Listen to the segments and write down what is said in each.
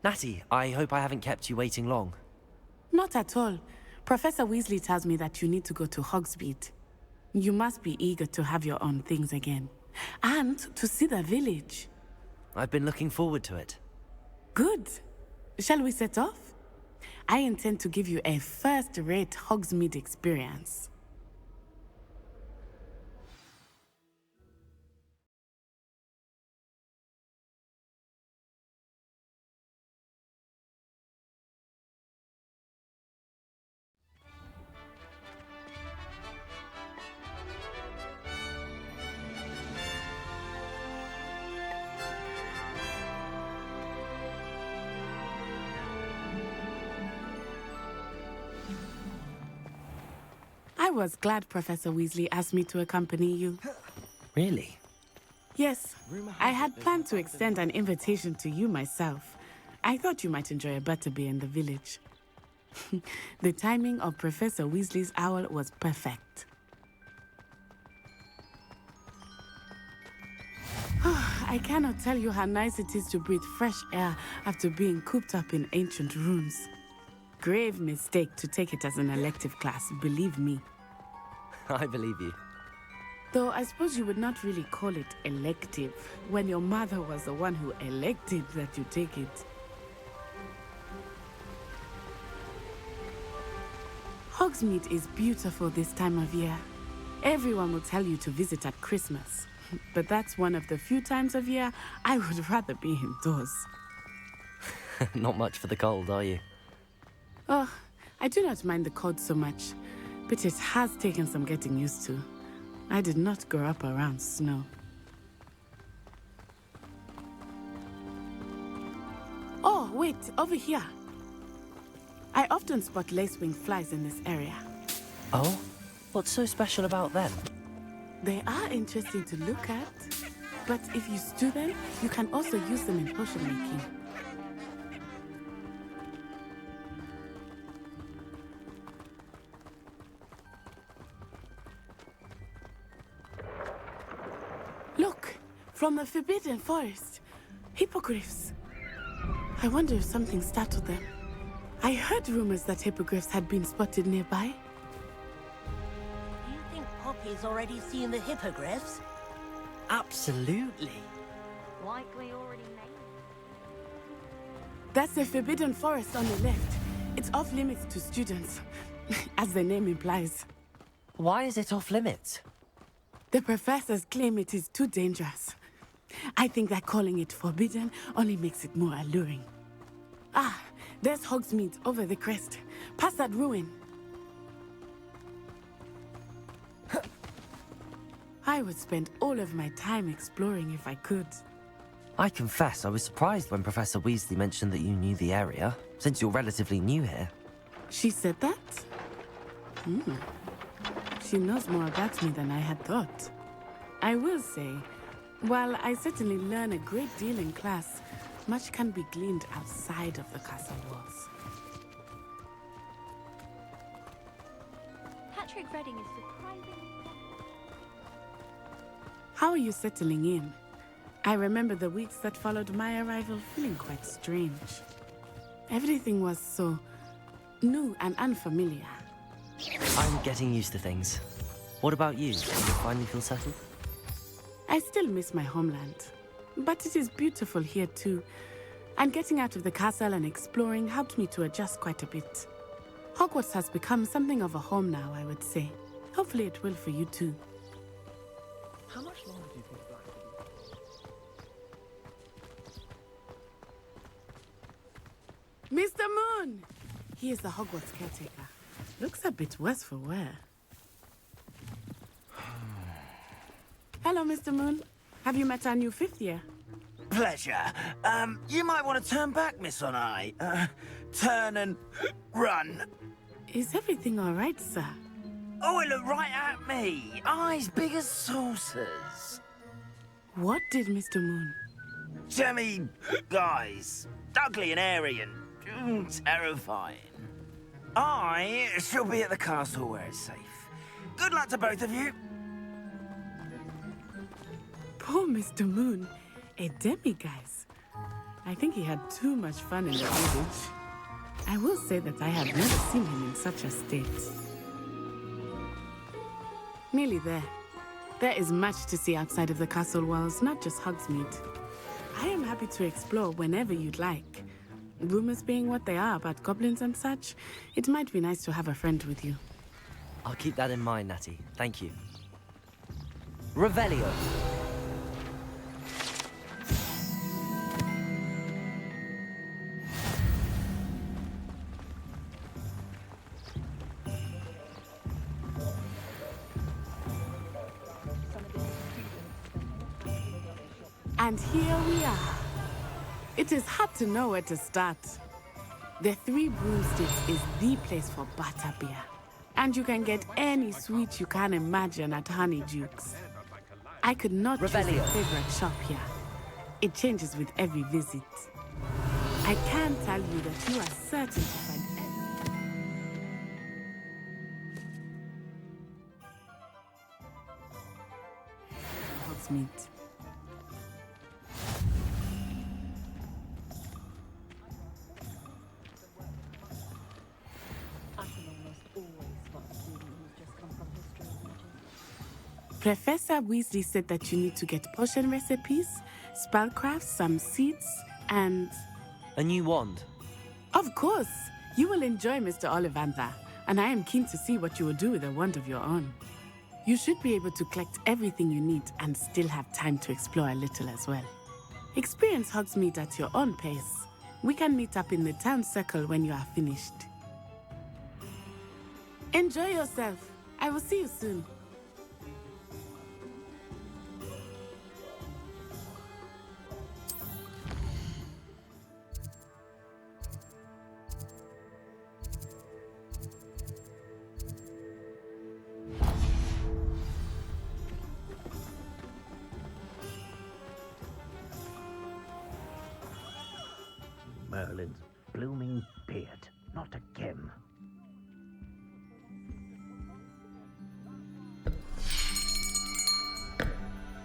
Natty, I hope I haven't kept you waiting long. Not at all. Professor Weasley tells me that you need to go to Hogsmeade. You must be eager to have your own things again. And to see the village. I've been looking forward to it. Good. Shall we set off? I intend to give you a first-rate Hogsmeade experience. I was glad Professor Weasley asked me to accompany you. Really? Yes, I had planned to extend an invitation to you myself. I thought you might enjoy a butterbeer in the village. The timing of Professor Weasley's owl was perfect. I cannot tell you how nice it is to breathe fresh air after being cooped up in ancient rooms. Grave mistake to take it as an elective class, believe me. I believe you. Though I suppose you would not really call it elective when your mother was the one who elected that you take it. Hogsmeade is beautiful this time of year. Everyone will tell you to visit at Christmas. But that's one of the few times of year I would rather be indoors. Not much for the cold, are you? Oh, I do not mind the cold so much, but it has taken some getting used to. I did not grow up around snow. Oh, wait, over here. I often spot lacewing flies in this area. Oh? What's so special about them? They are interesting to look at, but if you stew them, you can also use them in potion making. Look, from the Forbidden Forest, hippogriffs. I wonder if something startled them. I heard rumors that hippogriffs had been spotted nearby. Do you think Poppy's already seen the hippogriffs? Absolutely. Likely already named. That's the Forbidden Forest on the left. It's off limits to students, as the name implies. Why is it off limits? The professors claim it is too dangerous. I think that calling it forbidden only makes it more alluring. Ah, there's Hogsmeade over the crest, past that ruin. I would spend all of my time exploring if I could. I confess I was surprised when Professor Weasley mentioned that you knew the area, since you're relatively new here. She said that? She knows more about me than I had thought. I will say, while I certainly learn a great deal in class, much can be gleaned outside of the castle walls. Patrick Redding is surprising. How are you settling in? I remember the weeks that followed my arrival feeling quite strange. Everything was so new and unfamiliar. I'm getting used to things. What about you? Do you finally feel settled? I still miss my homeland, but it is beautiful here too. And getting out of the castle and exploring helped me to adjust quite a bit. Hogwarts has become something of a home now, I would say. Hopefully it will for you too. How much longer do you think Black will be? Mr. Moon! He is the Hogwarts caretaker. Looks a bit worse for wear. Hello, Mr. Moon. Have you met our new fifth year? Pleasure. You might want to turn back, Miss Onai. Turn and run. Is everything all right, sir? Oh, it looked right at me. Eyes big as saucers. What did Mr. Moon? Jemmy guys. Ugly and airy and terrifying. I shall be at the castle where it's safe. Good luck to both of you. Poor Mr. Moon. A demiguise. I think he had too much fun in the village. I will say that I have never seen him in such a state. Nearly there. There is much to see outside of the castle walls, not just Hogsmeade. I am happy to explore whenever you'd like. Rumors being what they are about goblins and such, it might be nice to have a friend with you. I'll keep that in mind, Natty. Thank you. Revelio. And here we are. It is hard to know where to start. The Three Broomsticks is the place for butterbeer. And you can get any sweet you can imagine at Honeydukes. I could not choose a favorite shop here. It changes with every visit. I can tell you that you are certain to find Hogsmeade. Professor Weasley said that you need to get potion recipes, spellcrafts, some seeds, and... A new wand. Of course! You will enjoy Mr. Ollivander, and I am keen to see what you will do with a wand of your own. You should be able to collect everything you need and still have time to explore a little as well. Experience Hogsmeade at your own pace. We can meet up in the town circle when you are finished. Enjoy yourself. I will see you soon. Merlin's blooming beard. Not again.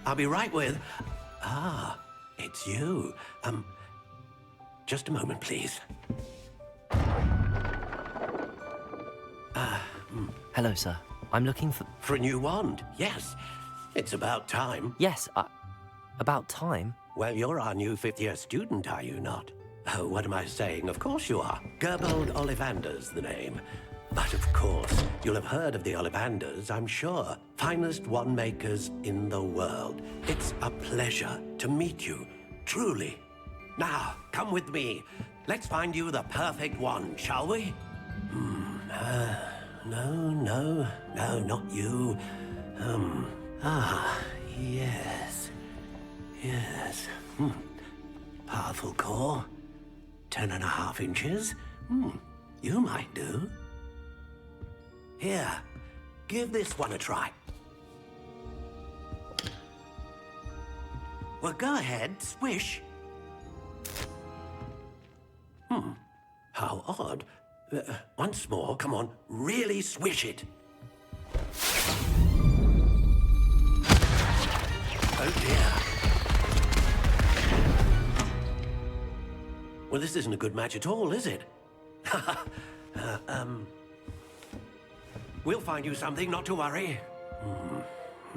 I'll be right with... Ah, it's you. Just a moment, please. Hello, sir. I'm looking for... For a new wand, yes. It's about time. Yes, about time. Well, you're our new fifth-year student, are you not? Oh, what am I saying? Of course you are. Gerbold Ollivanders, the name. But of course, you'll have heard of the Ollivanders, I'm sure. Finest wand makers in the world. It's a pleasure to meet you, truly. Now, come with me. Let's find you the perfect wand, shall we? No, not you. Yes. Powerful core. 10.5 inches. You might do. Here, give this one a try. Well, go ahead, swish. How odd. Once more, come on, really swish it. Oh dear. Well, this isn't a good match at all, is it? We'll find you something, not to worry.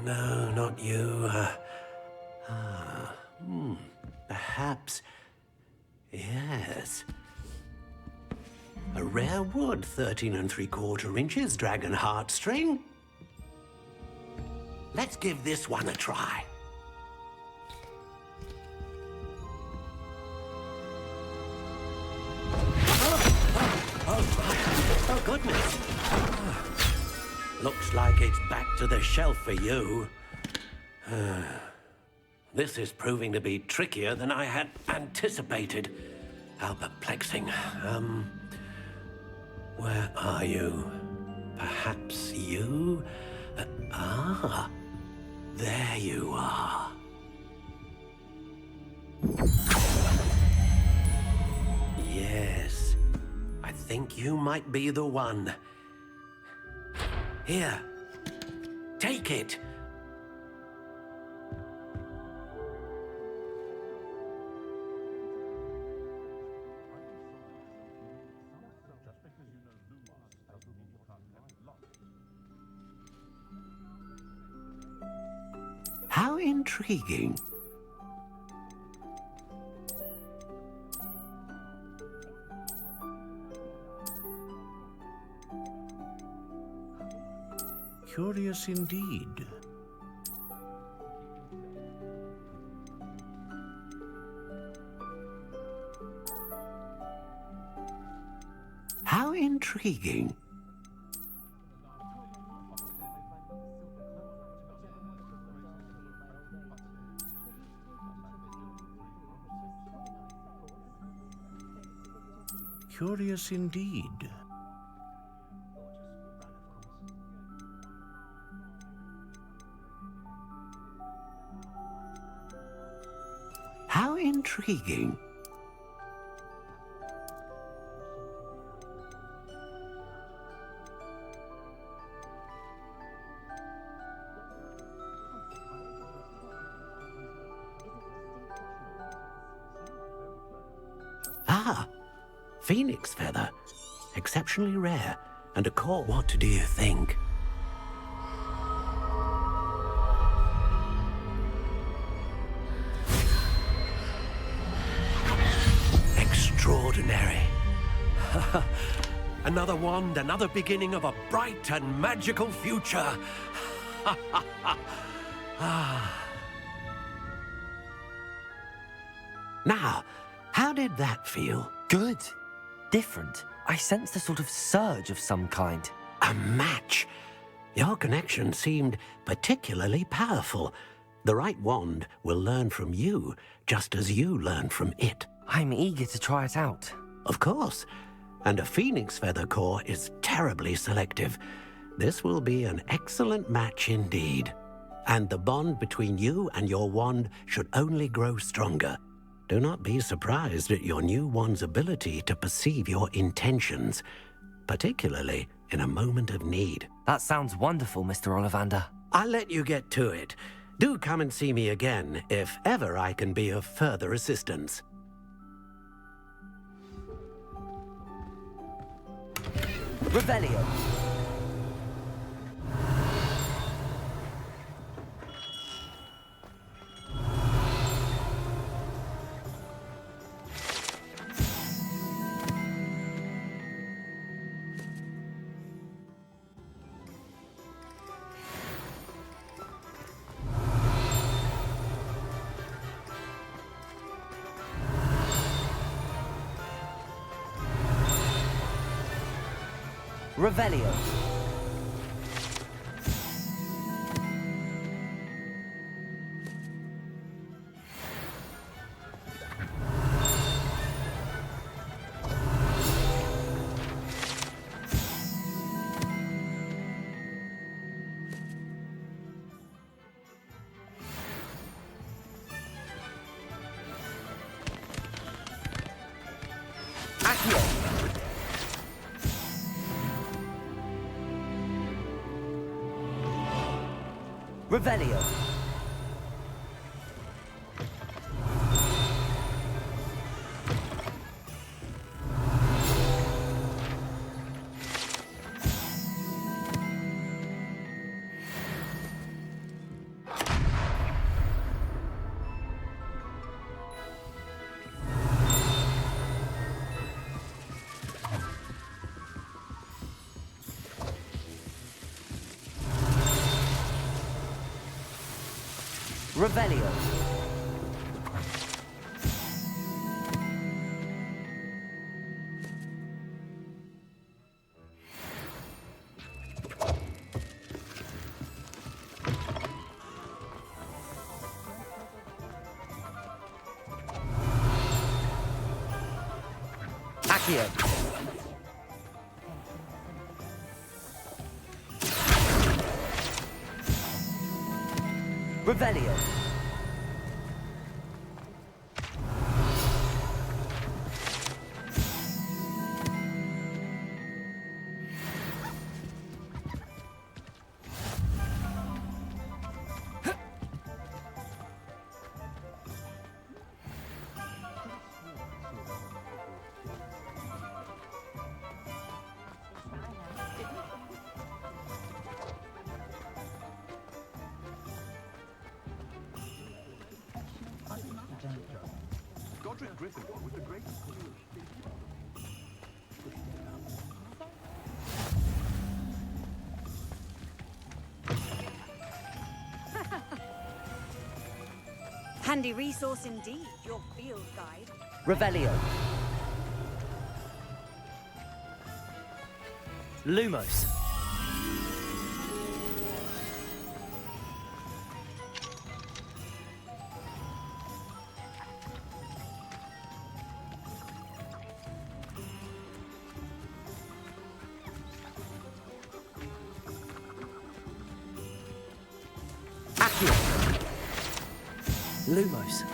No, not you. Perhaps. Yes. A rare wood, 13 3/4 inches, dragon heartstring. Let's give this one a try. Oh, goodness. Looks like it's back to the shelf for you. This is proving to be trickier than I had anticipated. How perplexing. Where are you? Perhaps you? There you are. Yes, I think you might be the one. Here, take it. intriguing. Curious indeed. How intriguing. Curious indeed. How intriguing. Ah, phoenix feather. Exceptionally rare. And a core. What do you think? Extraordinary. Another wand, another beginning of a bright and magical future. Now, how did that feel? Good. Different. I sensed a sort of surge of some kind. A match. Your connection seemed particularly powerful. The right wand will learn from you, just as you learn from it. I'm eager to try it out. Of course. And a phoenix feather core is terribly selective. This will be an excellent match indeed. And the bond between you and your wand should only grow stronger. Do not be surprised at your new wand's ability to perceive your intentions, particularly in a moment of need. That sounds wonderful, Mr. Ollivander. I'll let you get to it. Do come and see me again if ever I can be of further assistance. Revelio. Revelio. Accio. Revelio. Revelio. Accio. Revelio. Godric Gryffindor was the greatest. Handy resource indeed, your field guide. Revelio. Lumos. Accio. Lumos.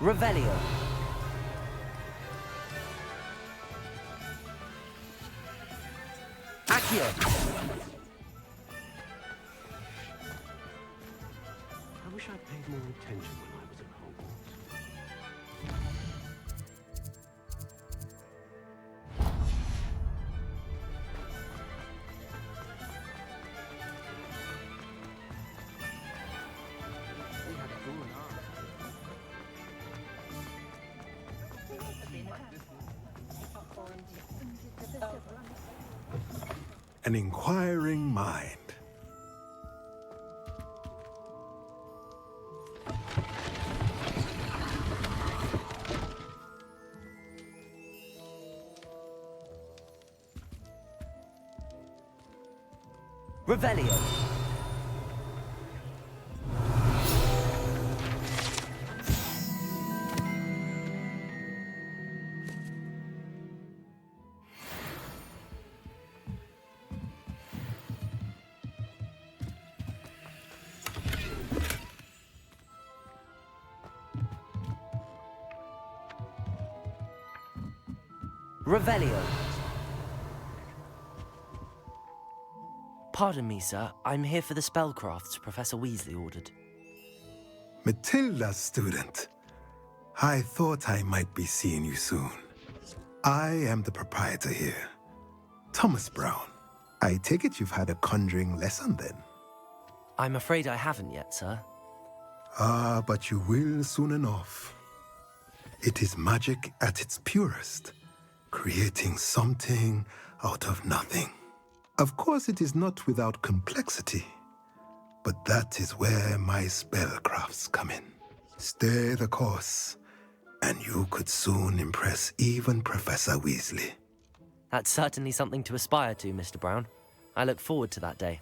Revelio. Accio. I wish I'd paid more attention when I was at Hogwarts. An inquiring mind. Revelio. Revelio. Pardon me, sir. I'm here for the spellcrafts Professor Weasley ordered. Matilda's student. I thought I might be seeing you soon. I am the proprietor here, Thomas Brown. I take it you've had a conjuring lesson then? I'm afraid I haven't yet, sir. Ah, but you will soon enough. It is magic at its purest, creating something out of nothing. Of course, it is not without complexity, but that is where my spellcrafts come in. Stay the course, and you could soon impress even Professor Weasley. That's certainly something to aspire to, Mr. Brown. I look forward to that day.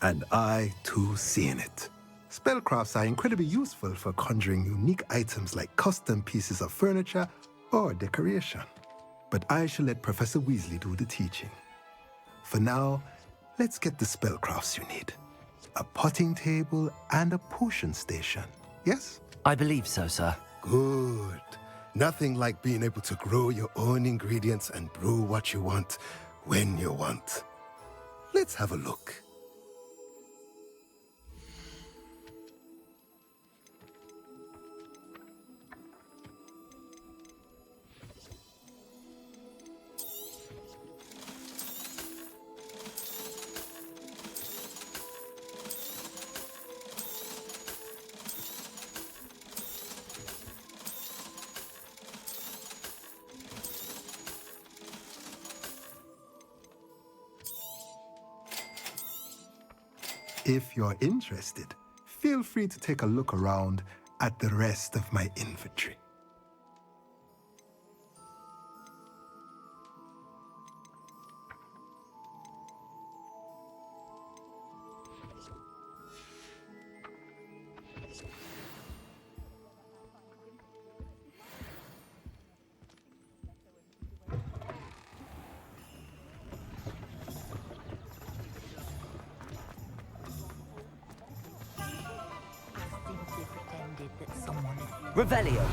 And I, too, seeing it. Spellcrafts are incredibly useful for conjuring unique items like custom pieces of furniture or decoration. But I shall let Professor Weasley do the teaching. For now, let's get the spellcrafts you need. A potting table and a potion station, yes? I believe so, sir. Good. Nothing like being able to grow your own ingredients and brew what you want, when you want. Let's have a look. If you're interested, feel free to take a look around at the rest of my inventory. Simply pretended that someone had... Revelio.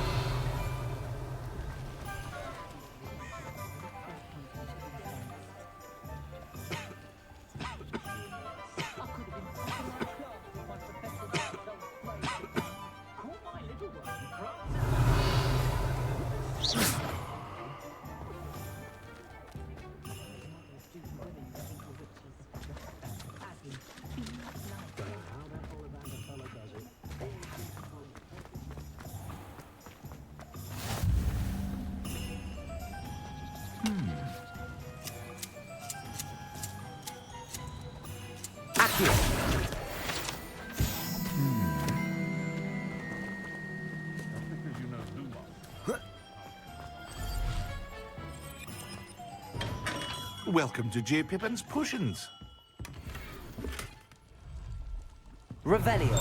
Welcome to J. Pippin's Potions. Revelio.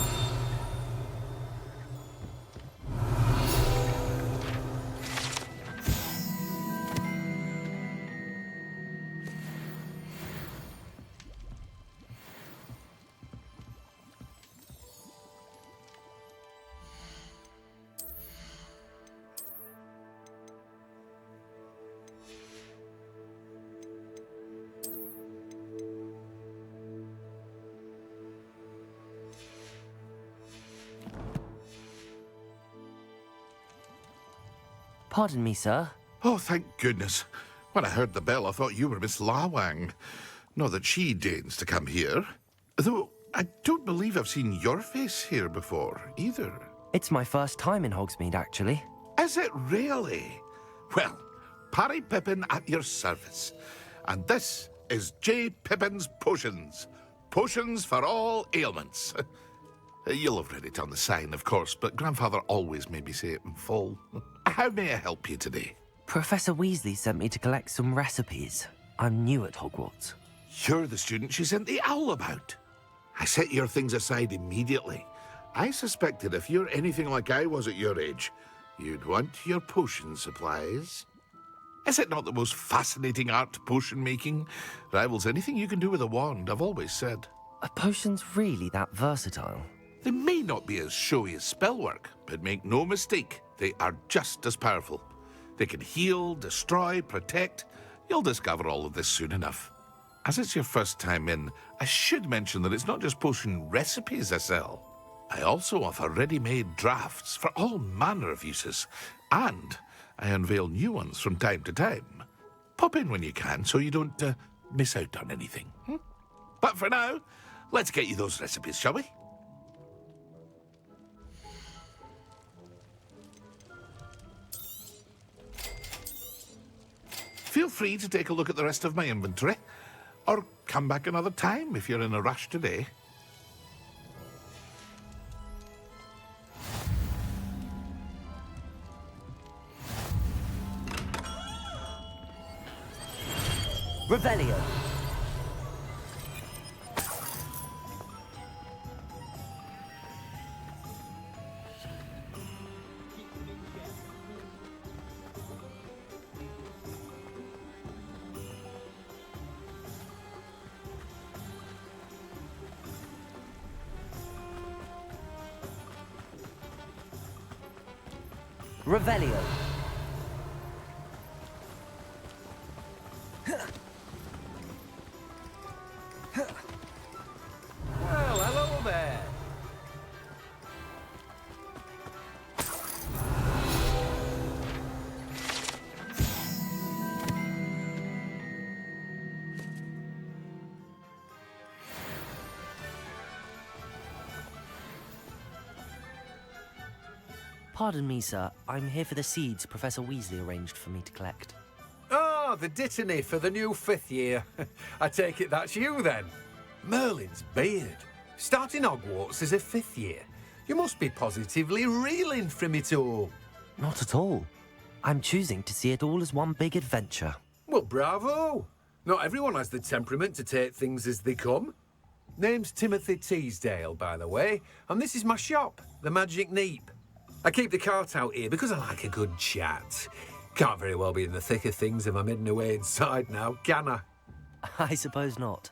Pardon me, sir. Oh, thank goodness. When I heard the bell, I thought you were Miss Lawang. Not that she deigns to come here. Though, I don't believe I've seen your face here before, either. It's my first time in Hogsmeade, actually. Is it really? Well, Parry Pippin at your service. And this is J. Pippin's Potions. Potions for all ailments. You'll have read it on the sign, of course, but Grandfather always made me say it in full. How may I help you today? Professor Weasley sent me to collect some recipes. I'm new at Hogwarts. You're the student she sent the owl about. I set your things aside immediately. I suspected if you're anything like I was at your age, you'd want your potion supplies. Is it not the most fascinating art, potion making? Rivals anything you can do with a wand, I've always said. Are potions really that versatile? They may not be as showy as spellwork, but make no mistake, they are just as powerful. They can heal, destroy, protect. You'll discover all of this soon enough. As it's your first time in, I should mention that it's not just potion recipes I sell. I also offer ready-made drafts for all manner of uses, and I unveil new ones from time to time. Pop in when you can so you don't miss out on anything. But for now, let's get you those recipes, shall we? Feel free to take a look at the rest of my inventory, or come back another time if you're in a rush today. Revelio. Revelio. Well, hello there. Pardon me, sir. I'm here for the seeds Professor Weasley arranged for me to collect. Oh, the dittany for the new 5th year. I take it that's you, then. Merlin's beard. Starting Hogwarts as a 5th year. You must be positively reeling from it all. Not at all. I'm choosing to see it all as one big adventure. Well, bravo. Not everyone has the temperament to take things as they come. Name's Timothy Teasdale, by the way, and this is my shop, the Magic Neep. I keep the cart out here because I like a good chat. Can't very well be in the thick of things if I'm hidden away inside now, can I? I suppose not.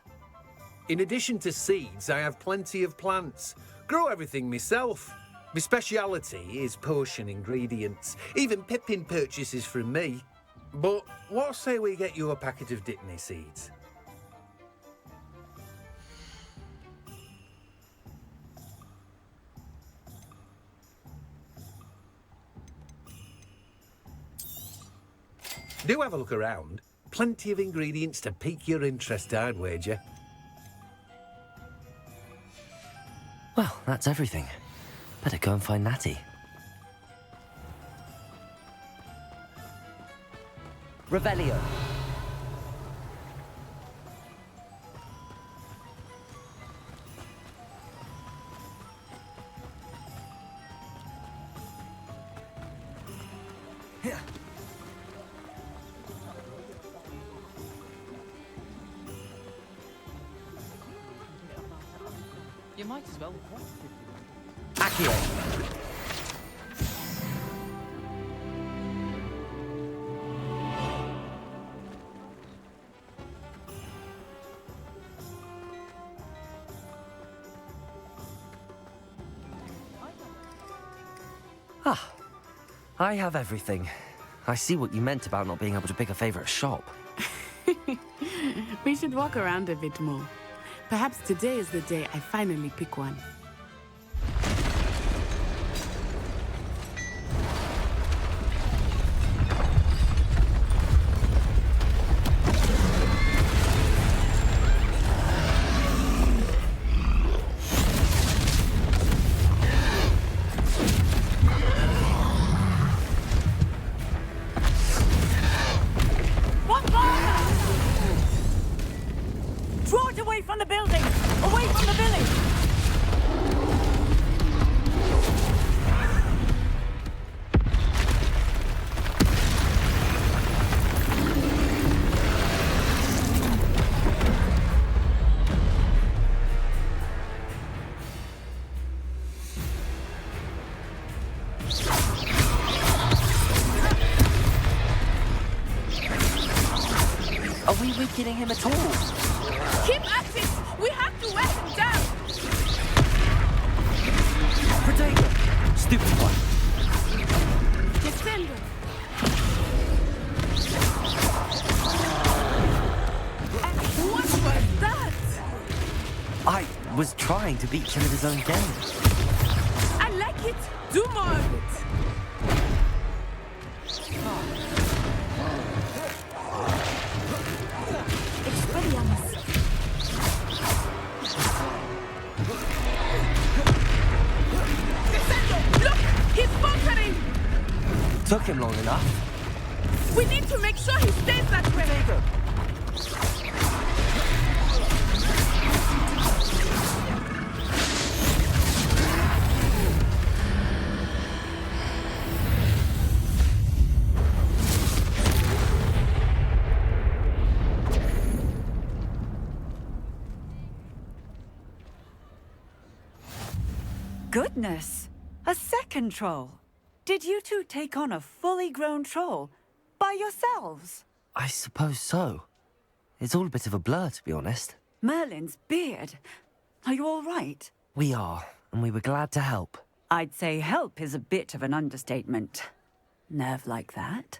In addition to seeds, I have plenty of plants. Grow everything myself. My speciality is potion ingredients. Even Pippin purchases from me. But what say we get you a packet of dittany seeds? Do have a look around. Plenty of ingredients to pique your interest, I'd wager. Well, that's everything. Better go and find Natty. Revelio. You might as well. Accio. Ah, I have everything. I see what you meant about not being able to pick a favorite shop. We should walk around a bit more. Perhaps today is the day I finally pick one. Draw it away from the building! Away from the village! Are we weakening him at all? Keep at it! We have to wear him down! Protego! Stupid one. Incendio! What was that? I was trying to beat him at his own game. I like it! Do more of it! Look! He's faltering! Took him long enough. We need to make sure he stays that way! Goodness! A second troll! Did you two take on a fully grown troll? By yourselves? I suppose so. It's all a bit of a blur, to be honest. Merlin's beard. Are you all right? We are, and we were glad to help. I'd say help is a bit of an understatement. Nerve like that.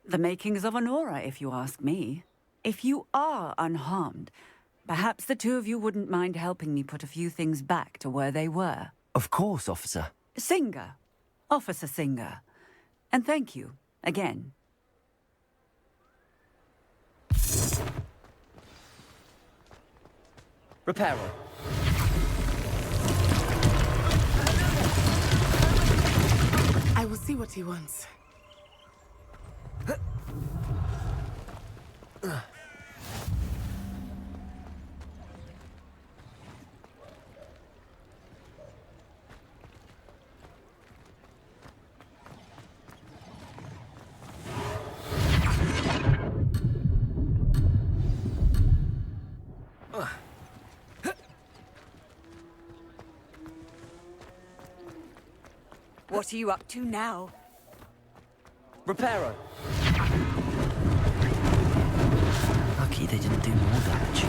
The makings of an aura, if you ask me. If you are unharmed, perhaps the two of you wouldn't mind helping me put a few things back to where they were. Of course, officer. Singer. Officer Singer. And thank you, again. Reparo. I will see what he wants. What are you up to now? Reparo. Lucky they didn't do more damage.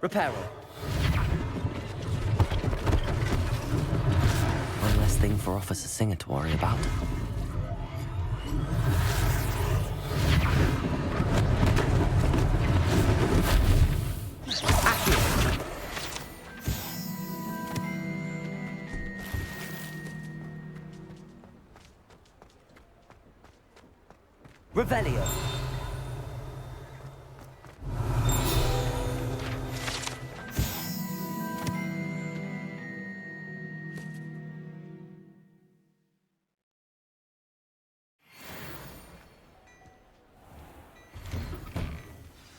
Reparo. One less thing for Officer Singer to worry about. Revelio.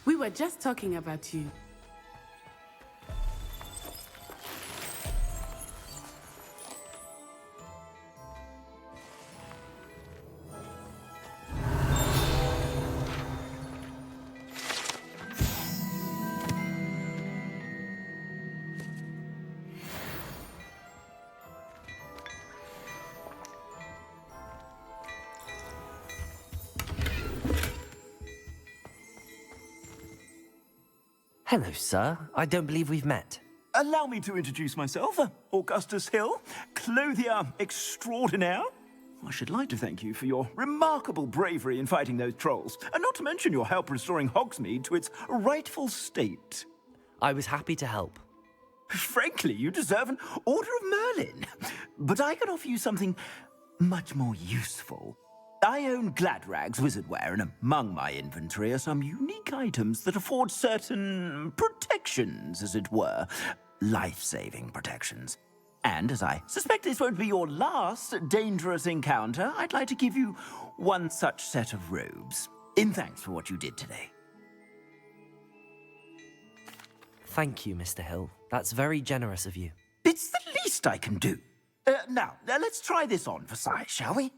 We were just talking about you. Hello, sir. I don't believe we've met. Allow me to introduce myself, Augustus Hill, clothier extraordinaire. I should like to thank you for your remarkable bravery in fighting those trolls, and not to mention your help restoring Hogsmeade to its rightful state. I was happy to help. Frankly, you deserve an Order of Merlin. But I can offer you something much more useful. I own Gladrags Wizardwear, and among my inventory are some unique items that afford certain protections, as it were. Life-saving protections. And as I suspect this won't be your last dangerous encounter, I'd like to give you one such set of robes, in thanks for what you did today. Thank you, Mr. Hill. That's very generous of you. It's the least I can do. Now, let's try this on for size, shall we?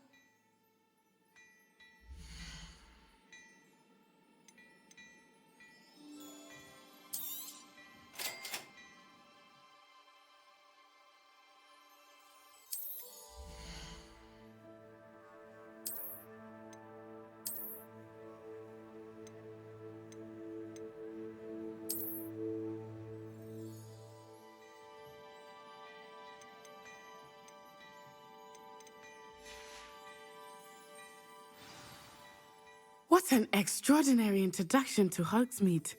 What an extraordinary introduction to Hogsmeade.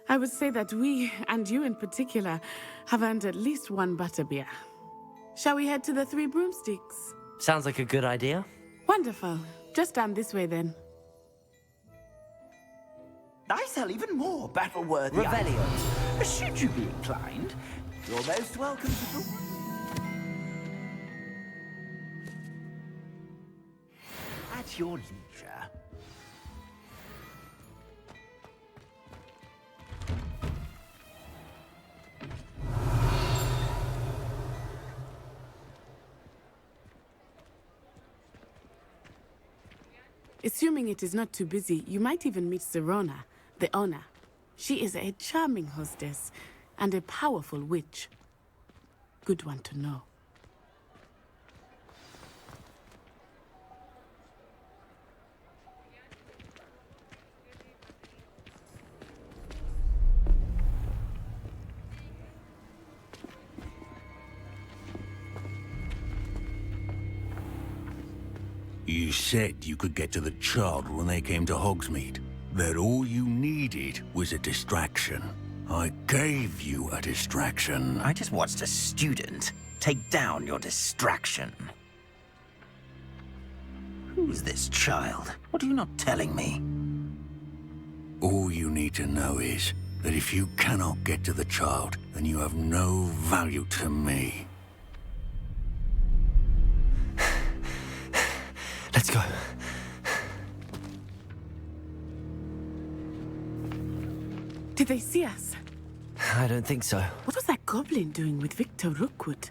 I would say that we, and you in particular, have earned at least one butterbeer. Shall we head to the Three Broomsticks? Sounds like a good idea. Wonderful. Just down this way then. I sell even more battle-worthy Revelio. items. Should you be inclined, you're most welcome to the... At your leisure. Assuming it is not too busy, you might even meet Serona, the owner. She is a charming hostess and a powerful witch. Good one to know. You said you could get to the child when they came to Hogsmeade. That all you needed was a distraction. I gave you a distraction. I just watched a student take down your distraction. Who's this child? What are you not telling me? All you need to know is that if you cannot get to the child, then you have no value to me. Let's go. Did they see us? I don't think so. What was that goblin doing with Victor Rookwood?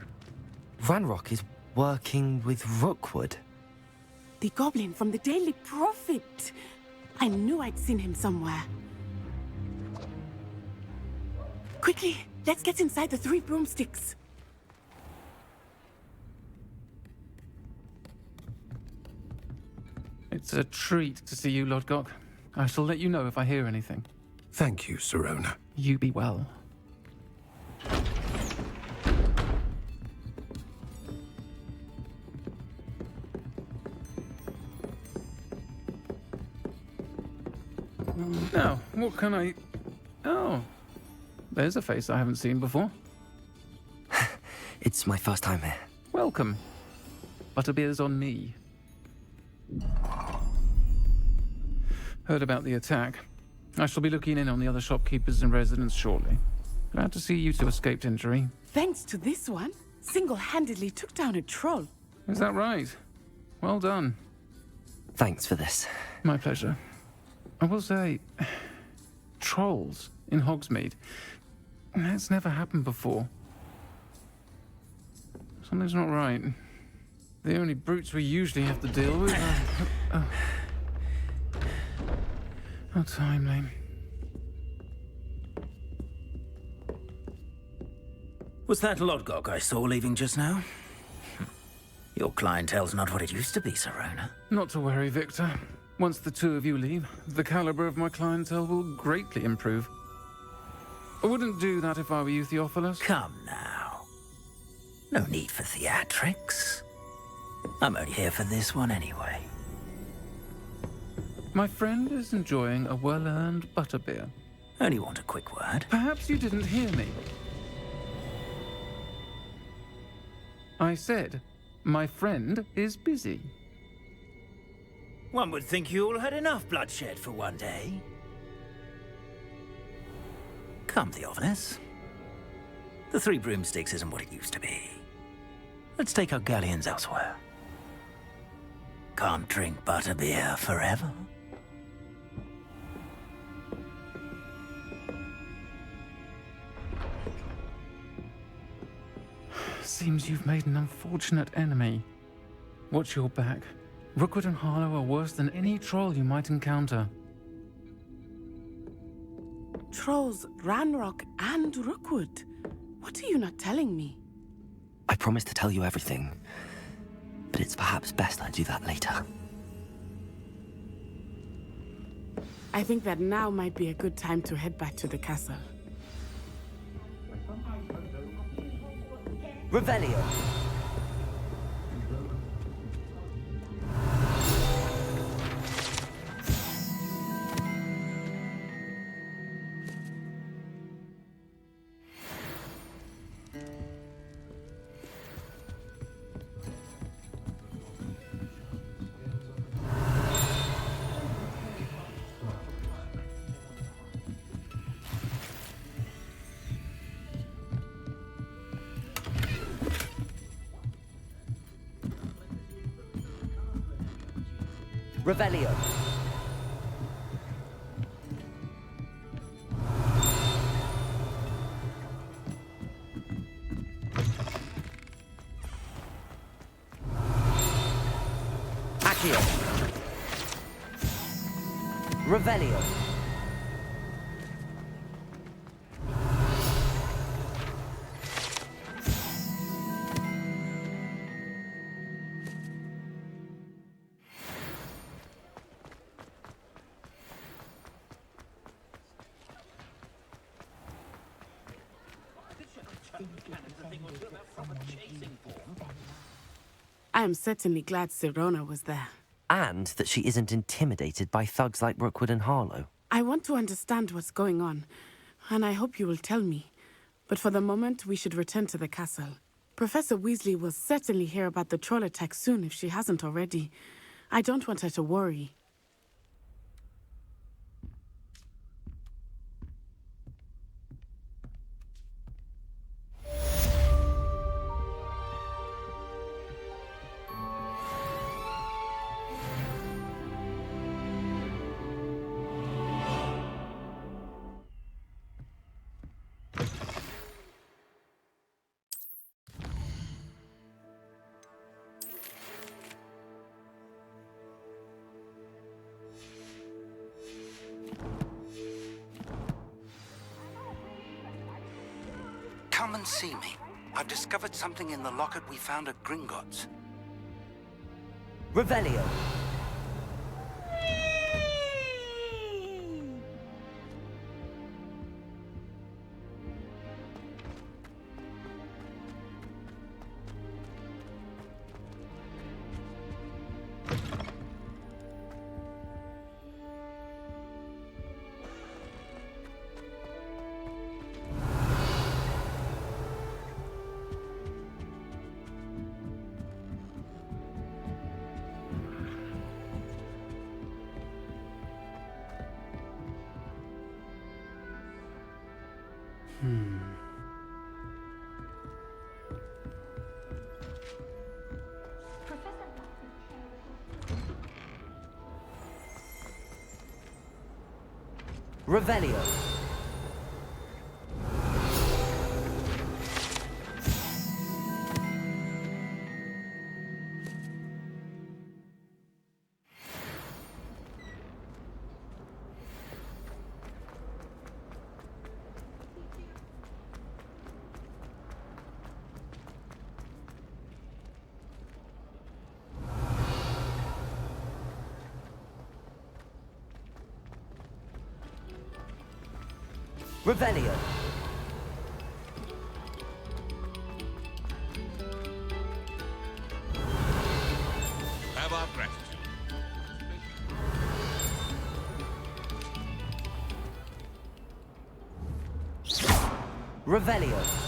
Ranrok is working with Rookwood. The goblin from the Daily Prophet. I knew I'd seen him somewhere. Quickly, let's get inside the Three Broomsticks. It's a treat to see you, Lord Gok. I shall let you know if I hear anything. Thank you, Serona. You be well. Now, what can I... Oh, there's a face I haven't seen before. It's my first time here. Welcome. Butterbeer's on me. Heard about the attack. I shall be looking in on the other shopkeepers and residents shortly. Glad to see you two escaped injury. Thanks to this one, single-handedly took down a troll. Is that right? Well done. Thanks for this. My pleasure. I will say, trolls in Hogsmeade. That's never happened before. Something's not right. The only brutes we usually have to deal with are... How timely. Was that Lodgok I saw leaving just now? Your clientele's not what it used to be, Serona. Not to worry, Victor. Once the two of you leave, the caliber of my clientele will greatly improve. I wouldn't do that if I were you, Theophilus. Come now. No need for theatrics. I'm only here for this one anyway. My friend is enjoying a well-earned butterbeer. Only want a quick word. Perhaps you didn't hear me. I said, my friend is busy. One would think you all had enough bloodshed for one day. Come, Theophilus. The Three Broomsticks isn't what it used to be. Let's take our galleons elsewhere. Can't drink butterbeer forever. Seems you've made an unfortunate enemy. Watch your back. Rookwood and Harlow are worse than any troll you might encounter. Trolls, Ranrok, and Rookwood. What are you not telling me? I promised to tell you everything, but it's perhaps best I do that later. I think that now might be a good time to head back to the castle. Revelio. Revelio. Accio. Revelio. I am certainly glad Serona was there. And that she isn't intimidated by thugs like Rookwood and Harlow. I want to understand what's going on, and I hope you will tell me. But for the moment, we should return to the castle. Professor Weasley will certainly hear about the troll attack soon if she hasn't already. I don't want her to worry. Come and see me. I've discovered something in the locket we found at Gringotts. Revelio. Revelio. Revelio. Have our gratitude. Revelio.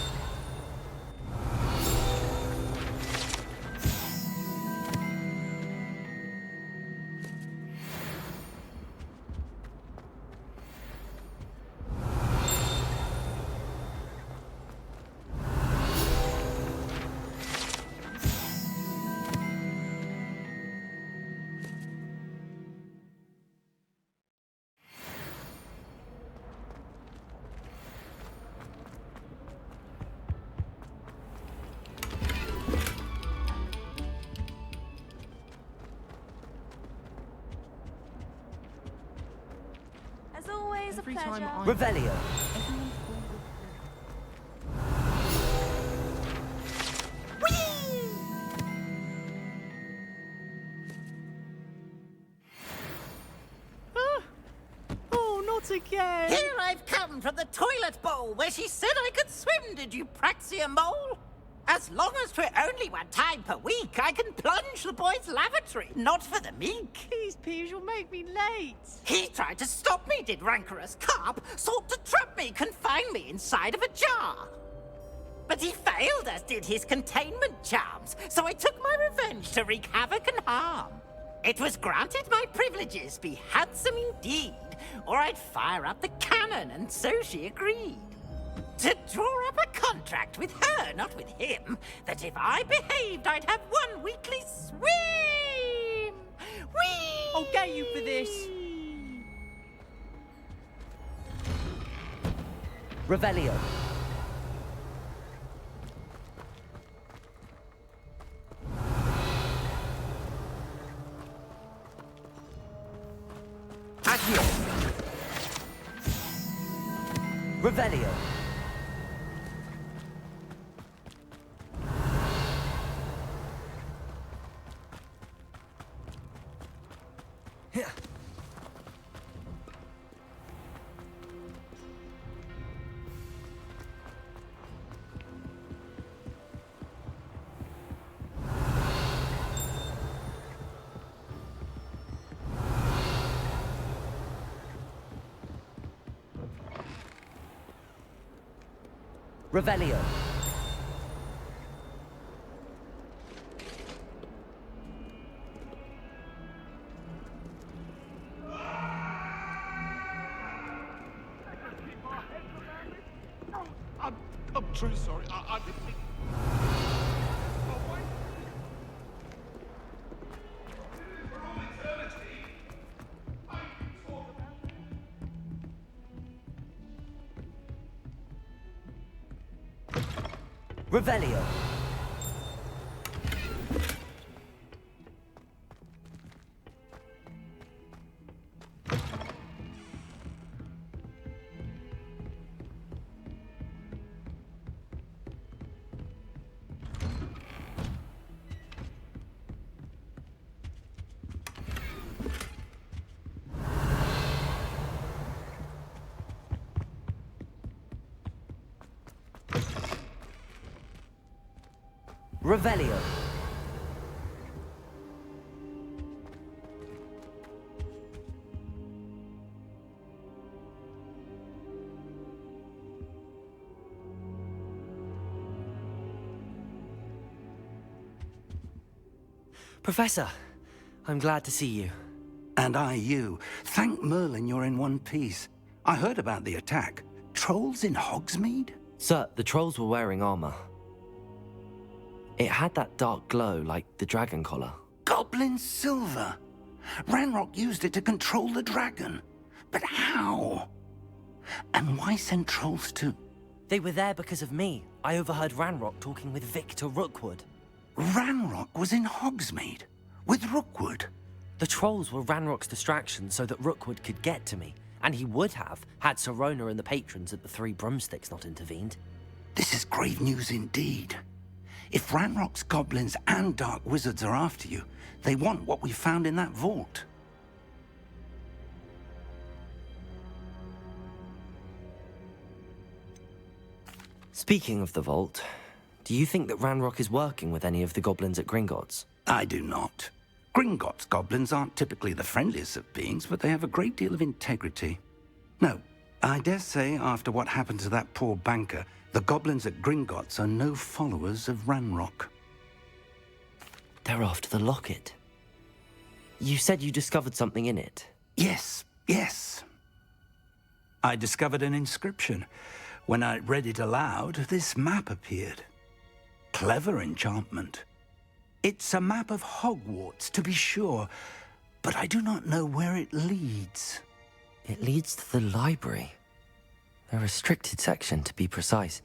As always, a pleasure. Revelio. Oh, not again! Here I've come from the toilet bowl where she said I could swim, did you praxia mole? As long as 'twere only one time per week, I can plunge the boy's lavatory, not for the meek. These peas will make me late. He tried to stop me, did rancorous carp, sought to trap me, confine me inside of a jar. But he failed, as did his containment charms, so I took my revenge to wreak havoc and harm. It was granted my privileges be handsome indeed, or I'd fire up the cannon, and so she agreed. To draw up a contract with her, not with him, that if I behaved, I'd have one weekly swim! Whee! I'll get you for this. Revelio. Accio. Revelio. Revelio. I'm truly sorry. I didn't think... Revelio. Revelio. Professor, I'm glad to see you. And I you. Thank Merlin you're in one piece. I heard about the attack. Trolls in Hogsmeade? Sir, the trolls were wearing armor. It had that dark glow like the dragon collar. Goblin silver. Ranrok used it to control the dragon. But how? And why send trolls to... They were there because of me. I overheard Ranrok talking with Victor Rookwood. Ranrok was in Hogsmeade with Rookwood. The trolls were Ranrock's distraction so that Rookwood could get to me. And he would have, had Sirona and the patrons at the Three Broomsticks not intervened. This is grave news indeed. If Ranrock's goblins and dark wizards are after you, they want what we found in that vault. Speaking of the vault, do you think that Ranrok is working with any of the goblins at Gringotts? I do not. Gringotts goblins aren't typically the friendliest of beings, but they have a great deal of integrity. No, I dare say after what happened to that poor banker, the goblins at Gringotts are no followers of Ranrok. They're after the locket. You said you discovered something in it. Yes. I discovered an inscription. When I read it aloud, this map appeared. Clever enchantment. It's a map of Hogwarts, to be sure, but I do not know where it leads. It leads to the library. A restricted section, to be precise,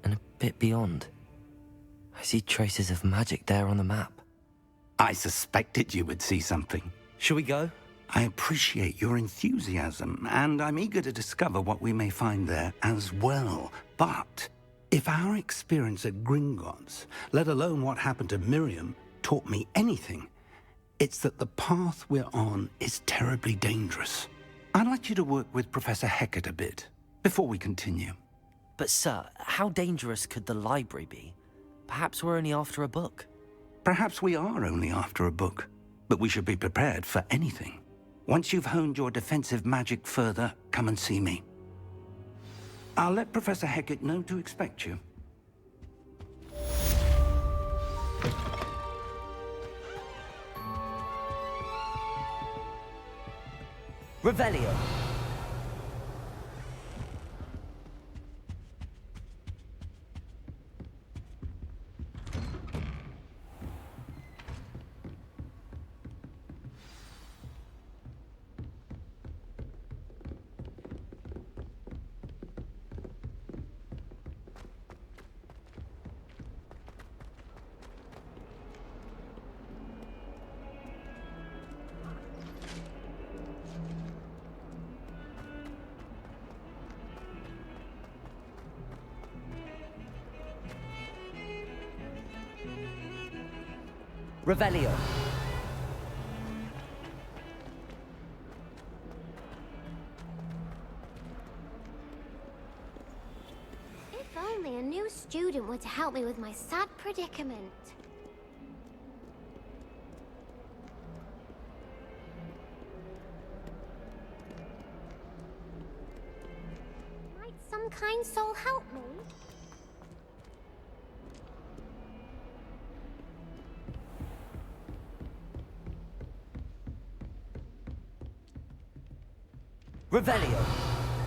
and a bit beyond. I see traces of magic there on the map. I suspected you would see something. Shall we go? I appreciate your enthusiasm, and I'm eager to discover what we may find there as well. But if our experience at Gringotts, let alone what happened to Miriam, taught me anything, it's that the path we're on is terribly dangerous. I'd like you to work with Professor Hecat a bit before we continue. But sir, how dangerous could the library be? Perhaps we're only after a book. Perhaps we are only after a book, but we should be prepared for anything. Once you've honed your defensive magic further, come and see me. I'll let Professor Hecat know to expect you. Revelio. Revelio. If only a new student were to help me with my sad predicament. Might some kind soul help me? Revelio.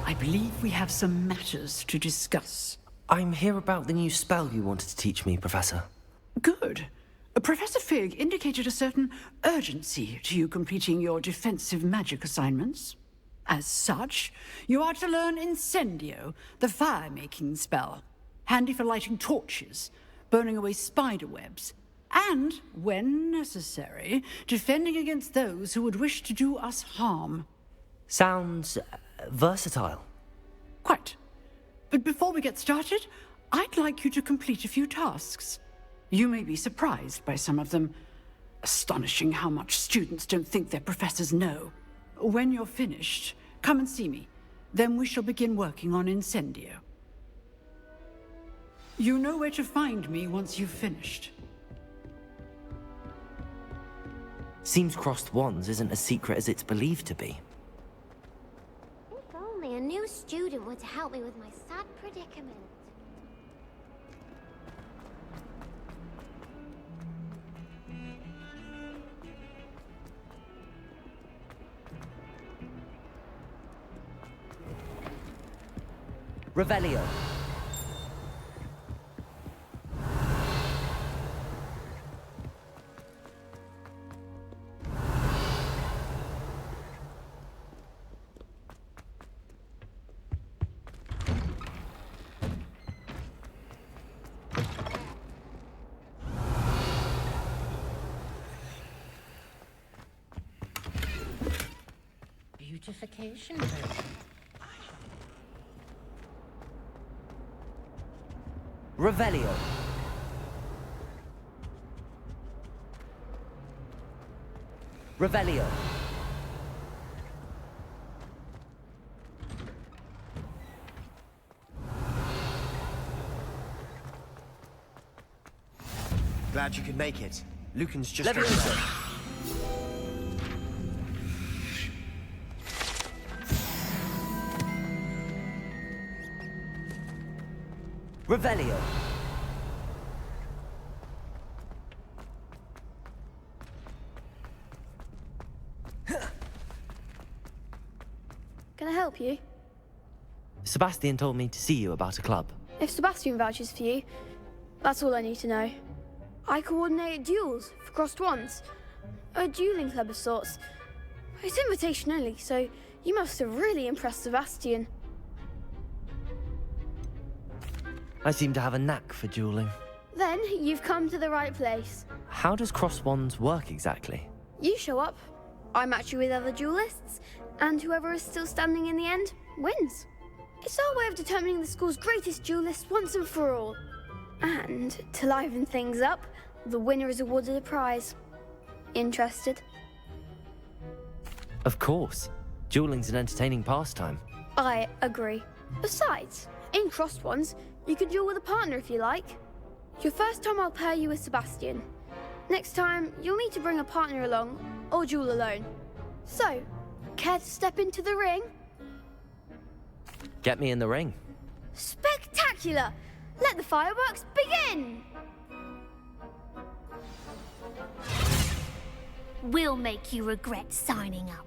I believe we have some matters to discuss. I'm here about the new spell you wanted to teach me, Professor. Good. Professor Fig indicated a certain urgency to you completing your defensive magic assignments. As such, you are to learn Incendio, the fire-making spell, handy for lighting torches, burning away spider webs, and, when necessary, defending against those who would wish to do us harm. Sounds versatile. Quite. But before we get started, I'd like you to complete a few tasks. You may be surprised by some of them. Astonishing how much students don't think their professors know. When you're finished, come and see me. Then we shall begin working on Incendio. You know where to find me once you've finished. Seems crossed wands isn't as secret as it's believed to be. If only a new student were to help me with my sad predicament. Revelio. beautification program. Revelio. Revelio. Glad you could make it. Lucan's just... Leviosa. Revelio. Can I help you? Sebastian told me to see you about a club. If Sebastian vouches for you, that's all I need to know. I coordinate duels for crossed wands. A dueling club of sorts. It's invitation only, so you must have really impressed Sebastian. I seem to have a knack for dueling. Then you've come to the right place. How does crossed wands work exactly? You show up, I match you with other duelists, and whoever is still standing in the end wins. It's our way of determining the school's greatest duelist once and for all. And to liven things up, the winner is awarded a prize. Interested? Of course. Dueling's an entertaining pastime. I agree. Besides, in crossed ones, you can duel with a partner if you like. Your first time I'll pair you with Sebastian. Next time, you'll need to bring a partner along, or duel alone. So, care to step into the ring? Get me in the ring. Spectacular! Let the fireworks begin! We'll make you regret signing up.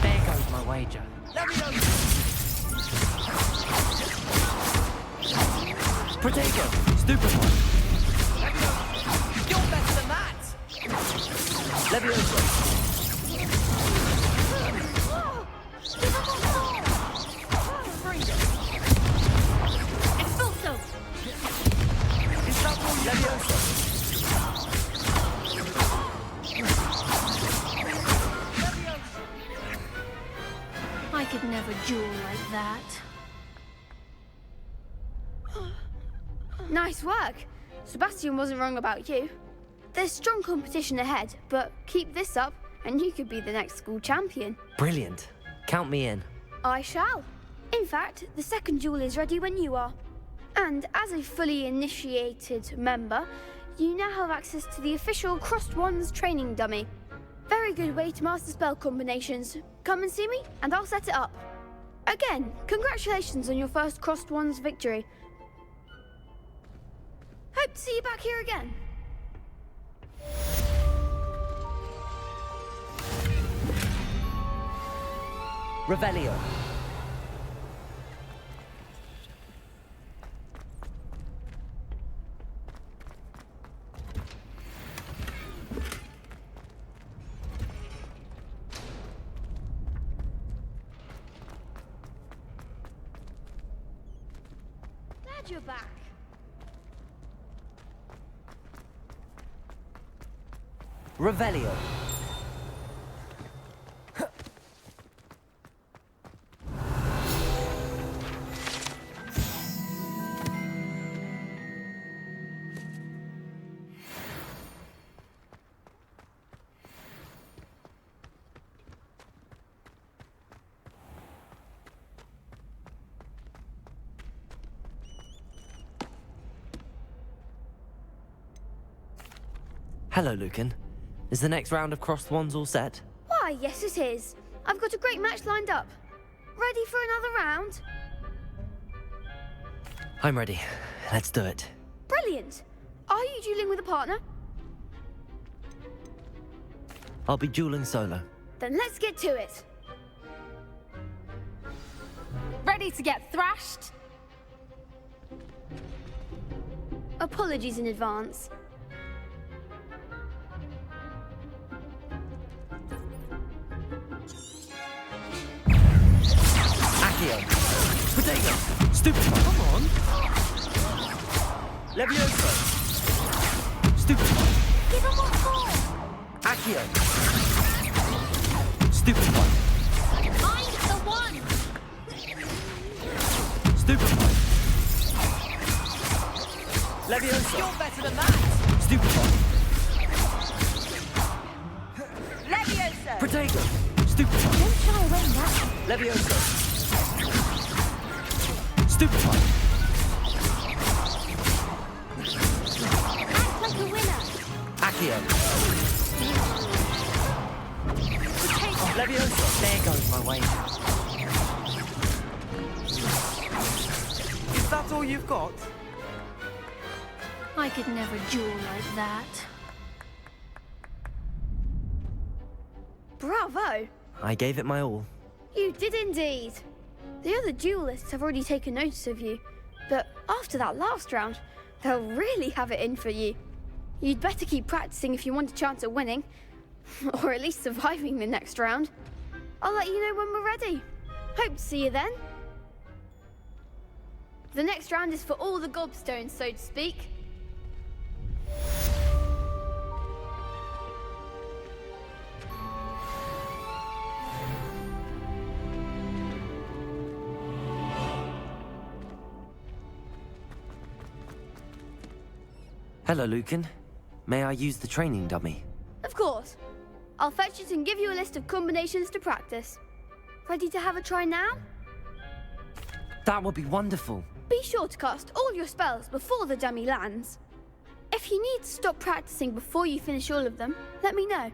There goes my wager. Protego! Stupefy! You're better than that! Leviosa! Expulso! I could never duel like that. Nice work. Sebastian wasn't wrong about you. There's strong competition ahead, but keep this up and you could be the next school champion. Brilliant. Count me in. I shall. In fact, the second duel is ready when you are. And as a fully initiated member, you now have access to the official Crossed Wands training dummy. Very good way to master spell combinations. Come and see me, and I'll set it up. Again, congratulations on your first Crossed Wands victory. Hope to see you back here again. Revelio. Glad you're back. Revelio. Hello, Lucan. Is the next round of Crossed Wands all set? Why, yes it is. I've got a great match lined up. Ready for another round? I'm ready. Let's do it. Brilliant. Are you dueling with a partner? I'll be dueling solo. Then let's get to it. Ready to get thrashed? Apologies in advance. Accio. Potato! Stupid! Come on! Levioso! Stupid! Give him what for! Accio! Stupid one! I'm the one! Stupid one! Levioso! You're better than that! Stupid one! Leviosa! Potato! Stupid one! Don't shy away now. Levioso! Stupid one! Act like a winner. Accio! Levioso! There goes my way. Is that all you've got? I could never duel like that. Bravo! I gave it my all. You did indeed. The other duelists have already taken notice of you, but after that last round, they'll really have it in for you. You'd better keep practicing if you want a chance at winning, or at least surviving the next round. I'll let you know when we're ready. Hope to see you then. The next round is for all the Gobstones, so to speak. Hello, Lucan. May I use the training dummy? Of course. I'll fetch it and give you a list of combinations to practice. Ready to have a try now? That would be wonderful. Be sure to cast all your spells before the dummy lands. If you need to stop practicing before you finish all of them, let me know.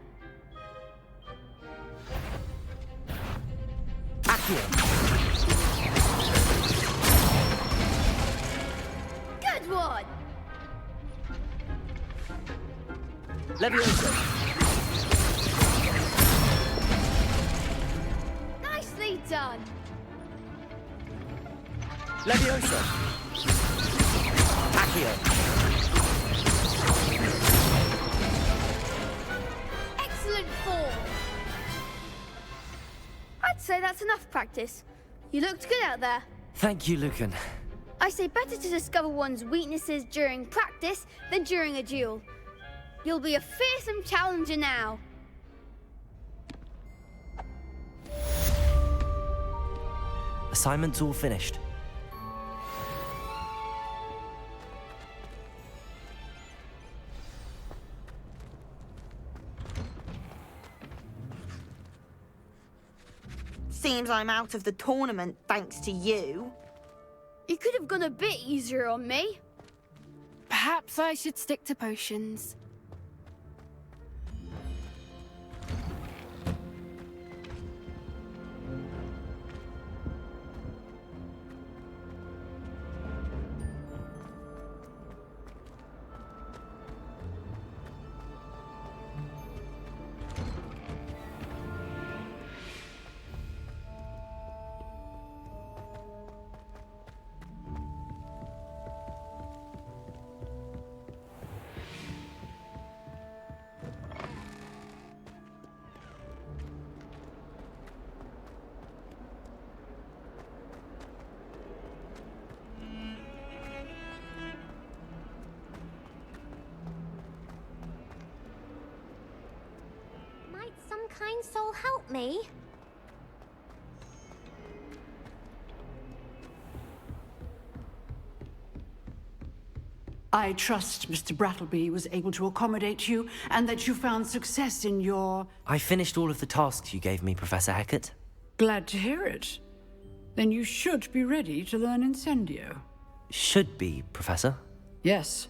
Accio! Good one! Levioso! Nicely done! Levioso! Accio! Excellent form! I'd say that's enough practice. You looked good out there. Thank you, Lucan. I say better to discover one's weaknesses during practice than during a duel. You'll be a fearsome challenger now. Assignment's all finished. Seems I'm out of the tournament thanks to you. You could have gone a bit easier on me. Perhaps I should stick to potions. Might some kind soul help me? I trust Mr. Brattleby was able to accommodate you and that you found success in your... I finished all of the tasks you gave me, Professor Hecat. Glad to hear it. Then you should be ready to learn Incendio. Should be, Professor. Yes.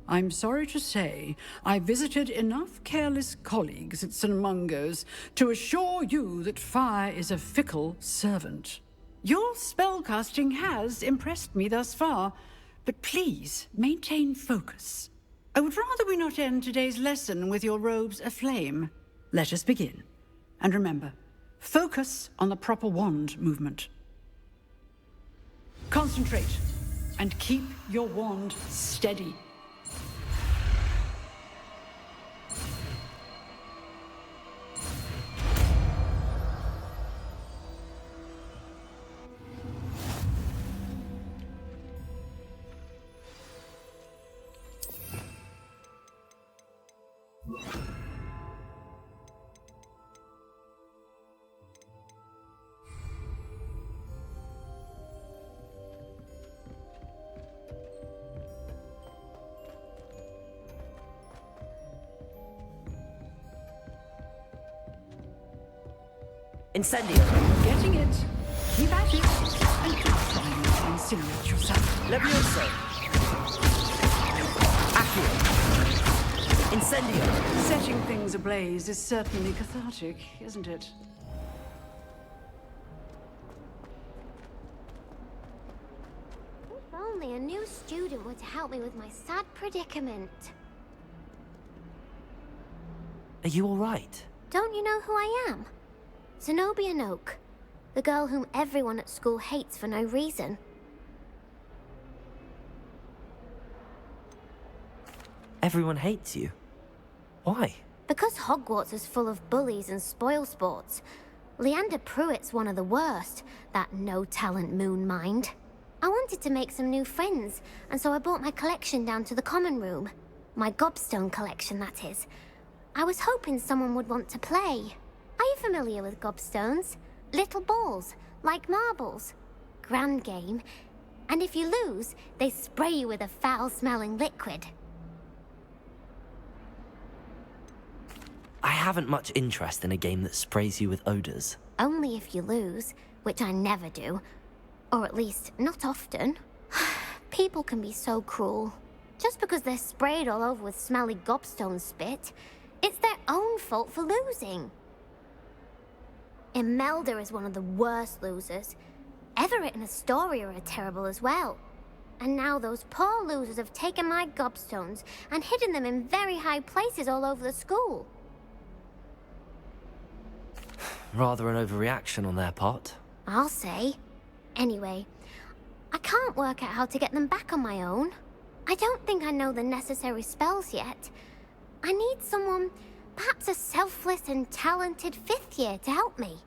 I'm sorry to say, I visited enough careless colleagues at St. Mungo's to assure you that fire is a fickle servant. Your spellcasting has impressed me thus far, but please maintain focus. I would rather we not end today's lesson with your robes aflame. Let us begin. And remember, focus on the proper wand movement. Concentrate and keep your wand steady. Incendio. Getting it. Keep at it. And keep trying to incinerate yourself. Levioso. Accio. Incendio. Setting things ablaze is certainly cathartic, isn't it? If only a new student were to help me with my sad predicament. Are you all right? Don't you know who I am? Zenobia Noak, the girl whom everyone at school hates for no reason. Everyone hates you. Why? Because Hogwarts is full of bullies and spoilsports. Leander Pruitt's one of the worst, that no-talent moon mind. I wanted to make some new friends, and so I brought my collection down to the common room. My Gobstone collection, that is. I was hoping someone would want to play. Are you familiar with Gobstones? Little balls, like marbles. Grand game. And if you lose, they spray you with a foul-smelling liquid. I haven't much interest in a game that sprays you with odors. Only if you lose, which I never do. Or at least, not often. People can be so cruel. Just because they're sprayed all over with smelly Gobstone spit, it's their own fault for losing. Imelda is one of the worst losers. Everett and Astoria are terrible as well. And now those poor losers have taken my Gobstones and hidden them in very high places all over the school. Rather an overreaction on their part. I'll say. Anyway, I can't work out how to get them back on my own. I don't think I know the necessary spells yet. I need someone, perhaps a selfless and talented 5th year to help me.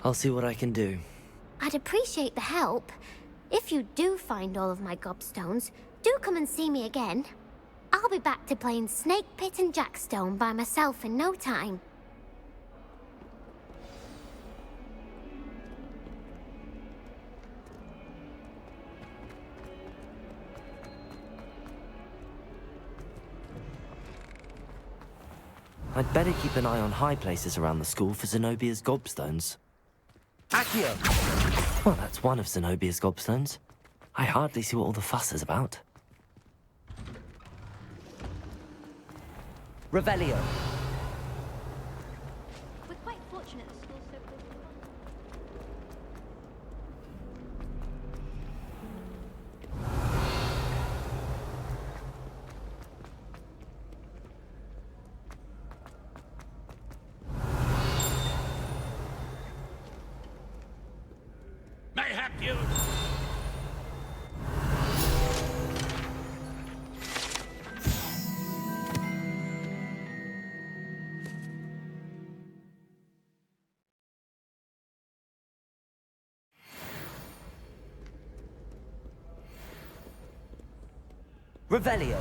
I'll see what I can do. I'd appreciate the help. If you do find all of my Gobstones, do come and see me again. I'll be back to playing Snake Pit and Jackstone by myself in no time. I'd better keep an eye on high places around the school for Zenobia's Gobstones. Accio. Well, that's one of Zenobia's Gobstones. I hardly see what all the fuss is about. Revelio. We're quite fortunate the school's so close. Mayhap you! Revelio.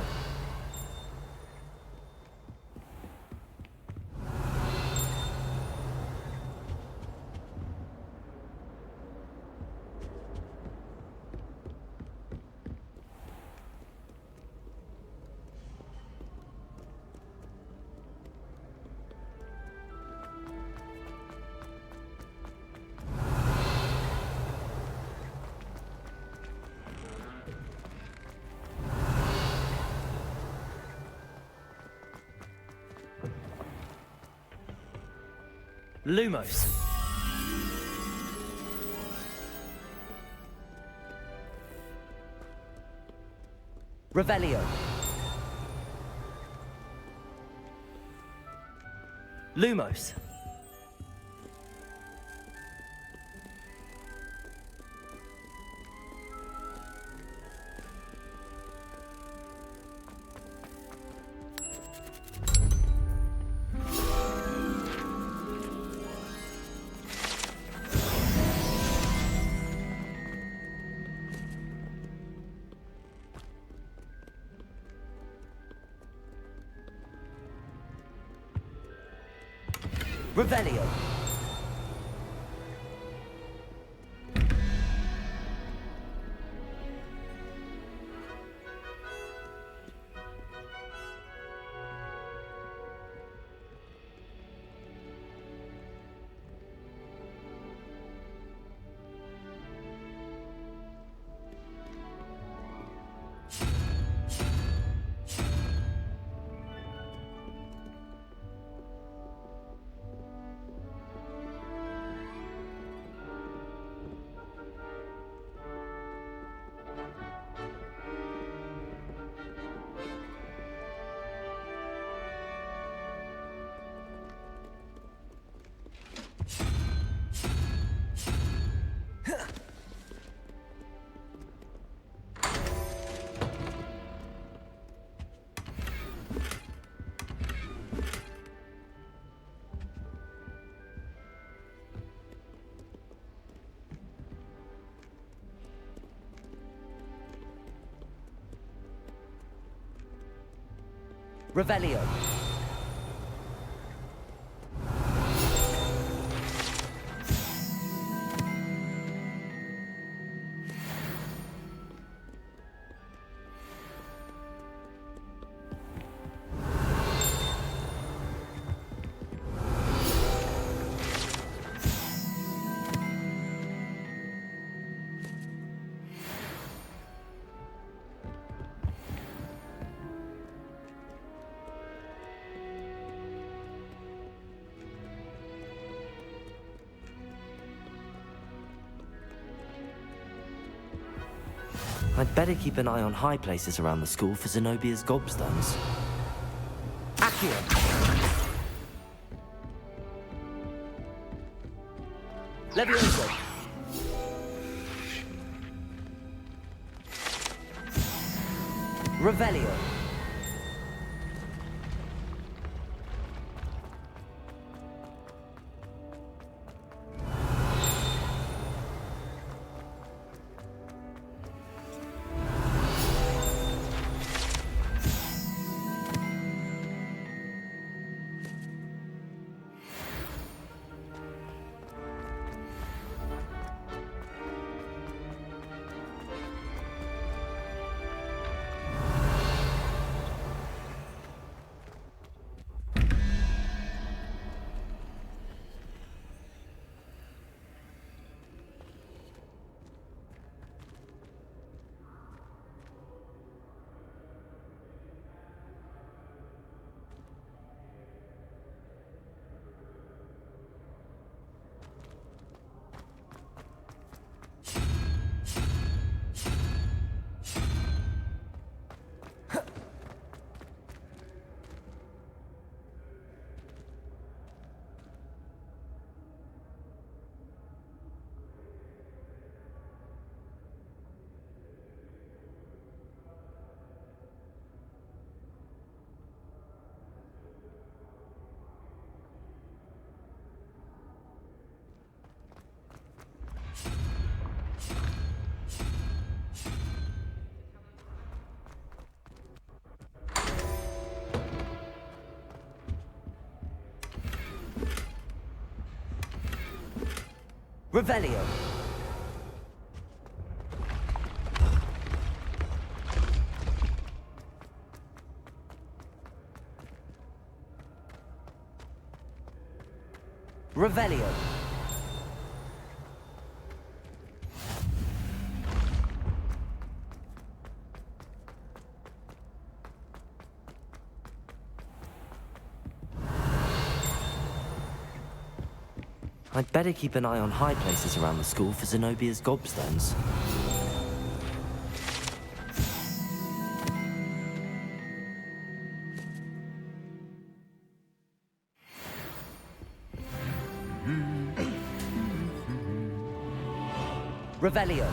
Lumos. Revelio. Lumos. Revelio. Revelio. I'd better keep an eye on high places around the school for Zenobia's Gobstones. Accio. Levioso. Revelio. Revelio. Revelio. I'd better keep an eye on high places around the school for Zenobia's Gobstones. Revelio.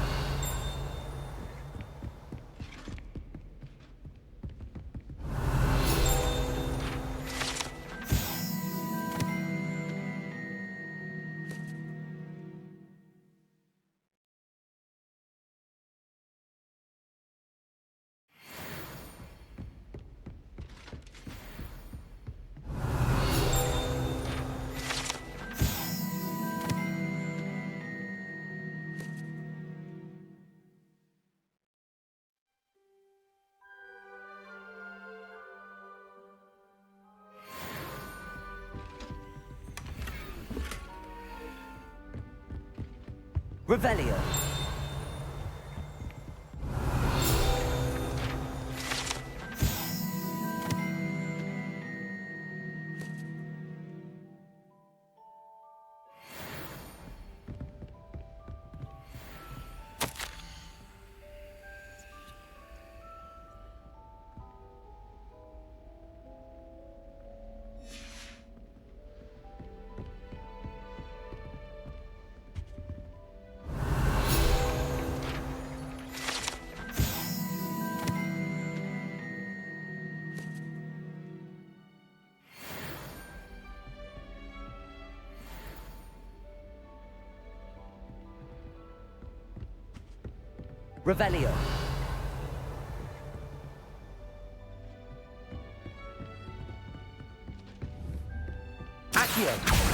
Revelio. Revelio. Accio.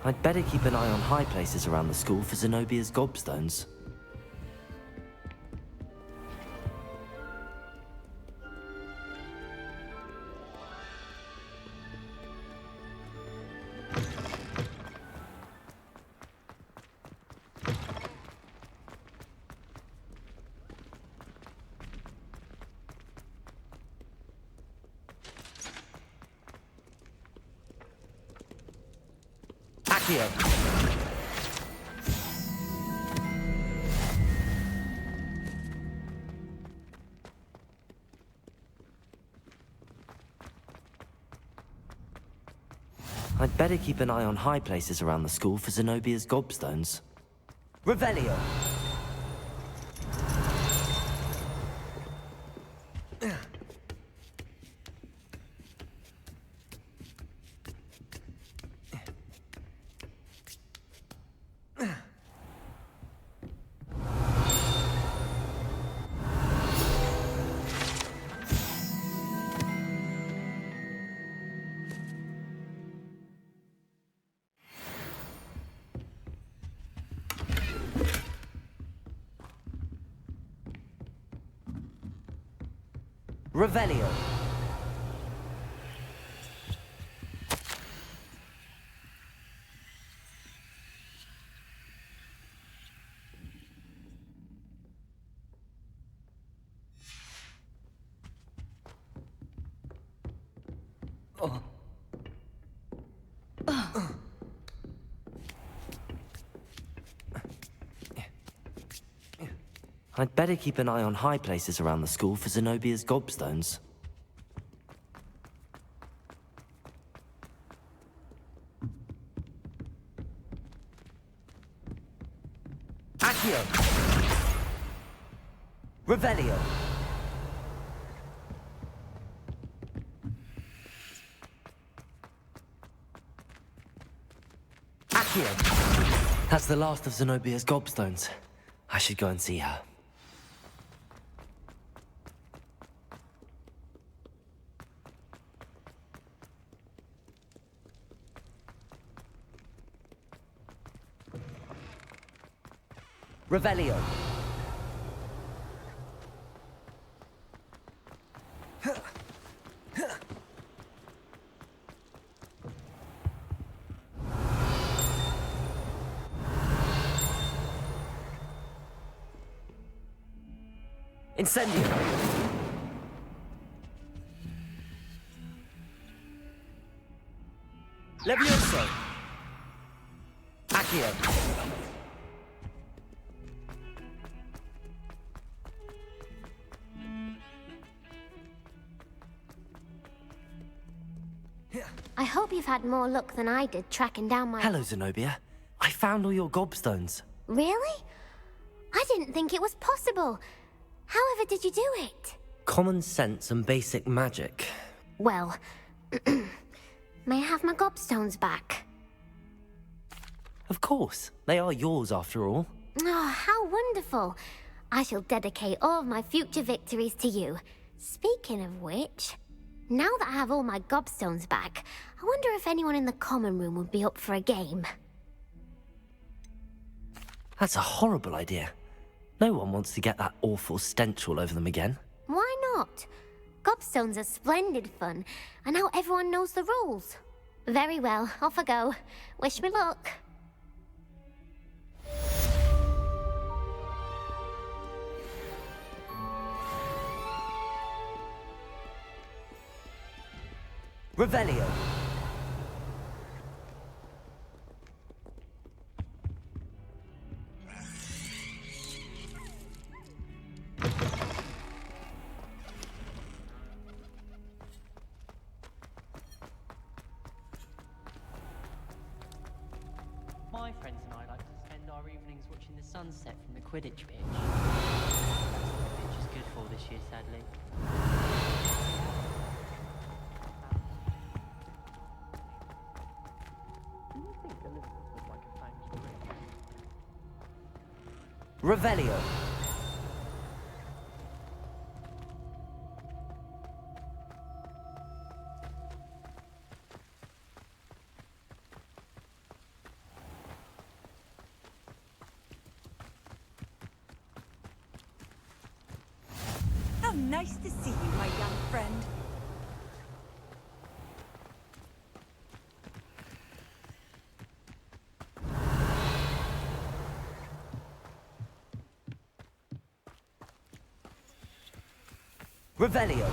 I'd better keep an eye on high places around the school for Zenobia's Gobstones. Accio. I'd better keep an eye on high places around the school for Zenobia's Gobstones. Revelio. Revelio. I'd better keep an eye on high places around the school for Zenobia's Gobstones. Accio. Revelio. Accio. That's the last of Zenobia's Gobstones. I should go and see her. Revelio. Incendio. Levioso. Accio. I I hope you've had more luck than I did tracking down my... Hello, Zenobia. I found all your gobstones. Really? I didn't think it was possible. However did you do it? Common sense and basic magic. Well, may I have my gobstones back? Of course. They are yours, after all. Oh, how wonderful. I shall dedicate all of my future victories to you. Speaking of which, now that I have all my gobstones back, I wonder if anyone in the common room would be up for a game. That's a horrible idea. No one wants to get that awful stench all over them again. Why not? Gobstones are splendid fun, and now everyone knows the rules. Very well, off I go. Wish me luck. Revelio. My friends and I like to spend our evenings watching the sunset from the Quidditch pitch. That's what the pitch is good for this year, sadly. Revelio. How nice to see you, my young friend. Revelio.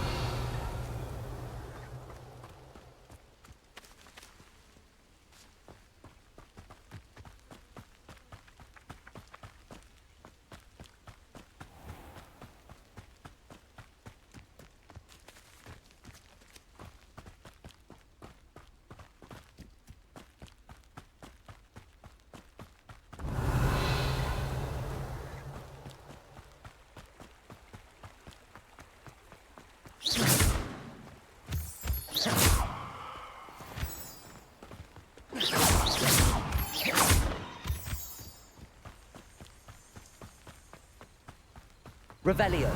Revelio.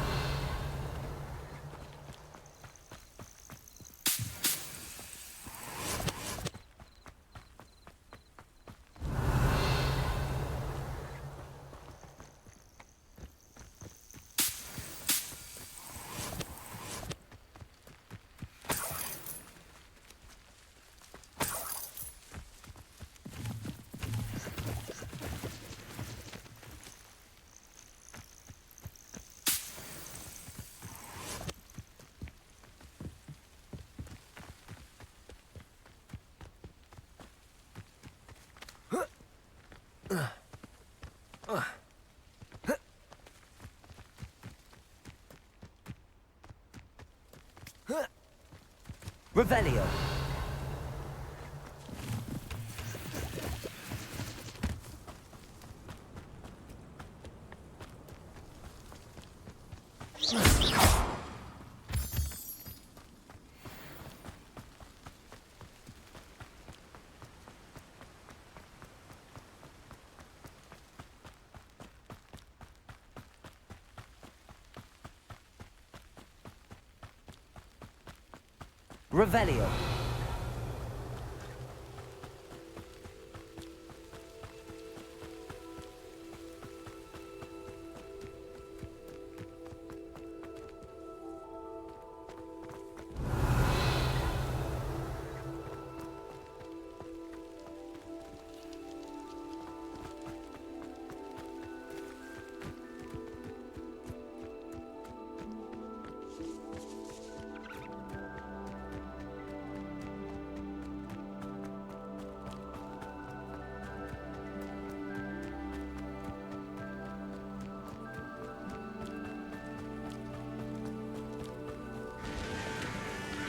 Revelio. Revelio.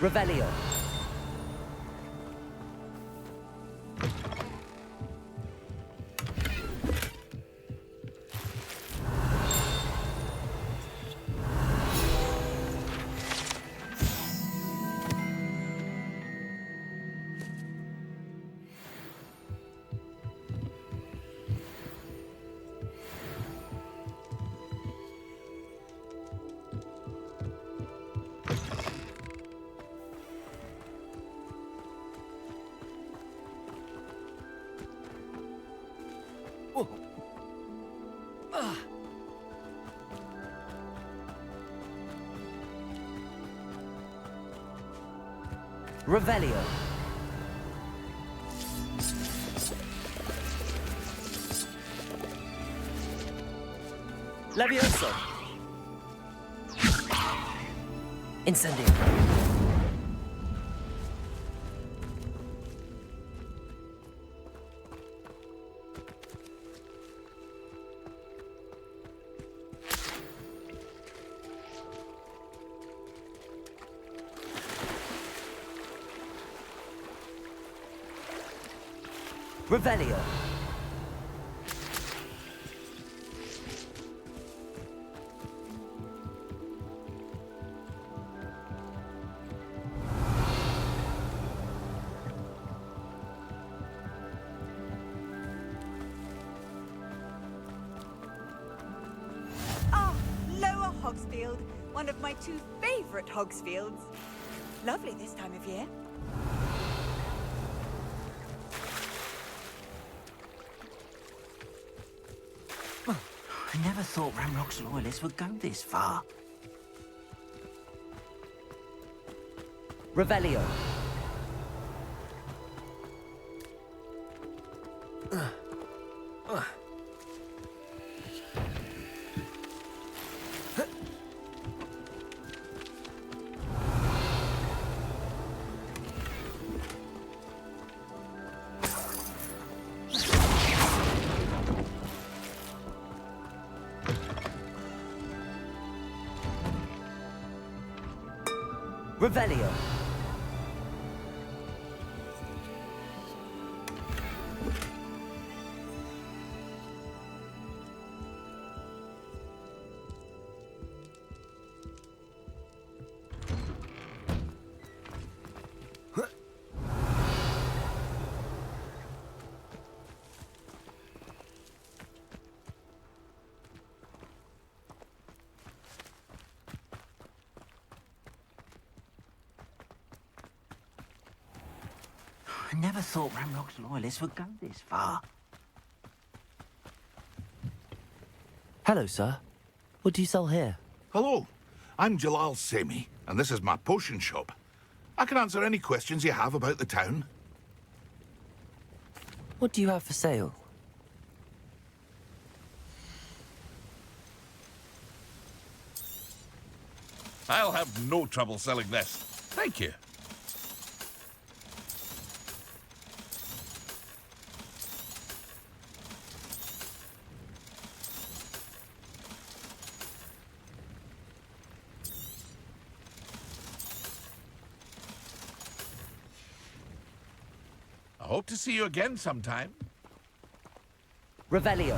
Revelio. Revelio. Levioso. Incendio. Revelio. Ah, Lower Hogsfield, one of my 2 favorite Hogsfields. Lovely this time of year. I never thought Ranrok's loyalists would go this far. Revelio. Revelio. I never thought Ranrok's loyalists would go this far. Hello, sir. What do you sell here? Hello, I'm Jalal Semi, and this is my potion shop. I can answer any questions you have about the town. What do you have for sale? I'll have no trouble selling this. Thank you. I hope to see you again sometime. Revelio.